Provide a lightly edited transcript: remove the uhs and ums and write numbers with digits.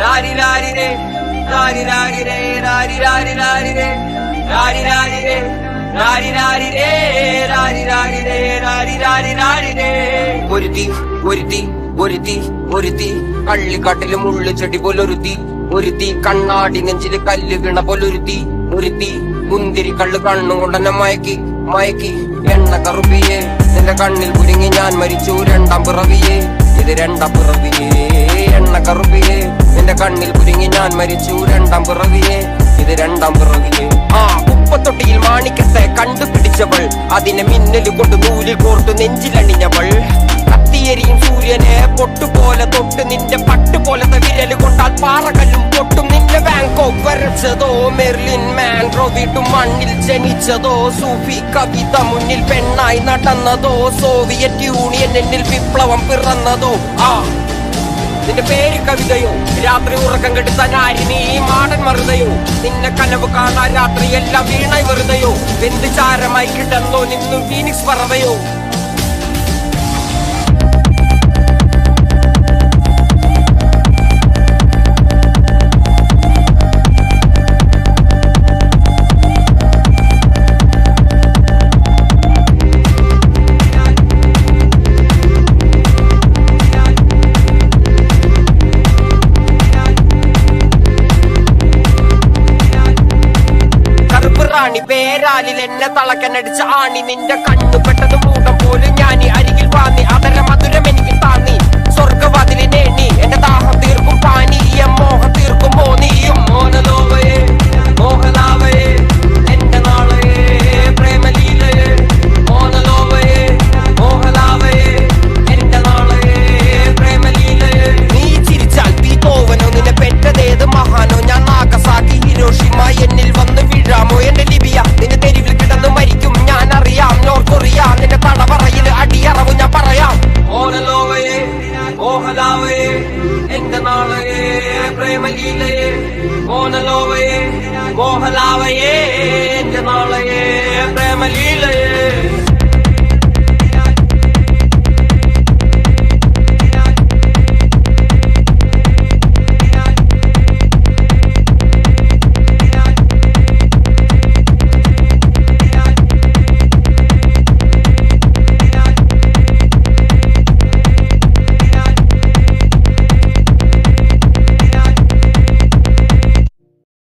രാരി രാരി രേ രാരി രാരി രേ രാരി രാരി രാരി രേ രാരി രാരി രേ രാരി രാരി രേ രാരി രാരി രേ രാരി രാരി രാരി രേ. ഒരുത്തി ഒരുത്തി ഒരുത്തി ഒരുത്തി കള്ളിക്കാട്ടില് മുള്ളു ചെടി പോലൊരുത്തി, ഒരുത്തി കണ്ണാടി നെഞ്ചില് കല്ല് വീണ പോലൊരുത്തി, ഒരുത്തി മുന്തിരി കള്ള് കണ്ണും കൊണ്ടെന്നെ മയക്കി മയക്കി. എണ്ണ കറുപ്പിയേ നിന്റെ കണ്ണിൽ കുരുങ്ങി ഞാൻ മരിച്ചു രണ്ടാം പിറവിയേ, ഇത് രണ്ടാം പിറവിയേ. എണ്ണ കറുപ്പിയേ നിന്റെ കണ്ണിൽ കുരുങ്ങി ഞാൻ മരിച്ചു രണ്ടാം പിറവിയേ, ഇത് രണ്ടാം പിറവിയേ. കുപ്പത്തൊട്ടിയിൽ മാണിക്കത്തെ കണ്ടുപിടിച്ചവൾ, അതിനെ മിന്നല് കൊണ്ട് നൂലിൽ കോർത്തു നെഞ്ചിലണിഞ്ഞവൾ. കത്തിയെരിയും സൂര്യനെ പൊട്ടുപോലെ തൊട്ട് നിന്റെ പട്ടുപോലത്തെ വിരല് കൊണ്ടാൽ പാറകല്ലും പൊട്ടും. നിന്റെ ബാങ്കോക്ക് വരച്ചതോ മെർലിൻ മാൻഡ്രോ വീട്ടും മണ്ണിൽ ജനിച്ചതോ, സൂഫി കവിത മുന്നിൽ പെണ്ണായി നടന്നതോ, സോവിയറ്റ് യൂണിയൻ എന്നിൽ വിപ്ലവം പിറന്നതോ. നിന്റെ പേര് കവിതയോ, രാത്രി ഉറക്കം കെടുത്ത നാരിനി മാടൻ മറുതയോ, നിന്നെ കനവ് കാണാൻ രാത്രി എല്ലാം വീണായി വെറുതെയോ, എന്ത് ചാരമായി കിടന്നോ നിന്നും ഫീനിക്സ് പറവയോ. പേരാലിൽ എന്നെ തളക്കനടിച്ച ആണി, നിന്റെ കണ്ണു പെട്ടത് മൂടം പോലും ഞാനി അരികിൽ വാങ്ങി. അതര മധുരം എനിക്ക് താന്നി സ്വർഗവാതിലിനേണി, എന്റെ ദാഹം തീർക്കും പാനീയം മോഹം തീർക്കും മോനിയും. മോനലോവയേ മോഹലാവയേ എന്റെ നാളയേ പ്രേമലീലയേ, മോനലോവയേ മോഹലാവയേ എന്റെ നാളയേ പ്രേമലീലയേ. നീ ചിരിച്ചാൽ ബീതോവനോ, നിന്നെ പെറ്റതേത് മഹാനോ, ഞാൻ നാഗസാക്കി ഹിരോഷിമ എന്നിൽ വന്ന് വീഴാമോ. എന്റെ ലിബിയ നിന്റെ തെരുവിൽ കിടന്ന് മരിക്കും ഞാൻ അറിയാം, നോർത്ത് കൊറിയ നിന്റെ തടവറയിൽ അടിയറവ് ഞാൻ പറയാം. മോനലോവയേ മോഹലാവയേ എന്റെ നാളയേ പ്രേമലീലയേ, മോനലോവയേ മോഹലാവയേ എന്റെ നാളയേ പ്രേമലീലയേ.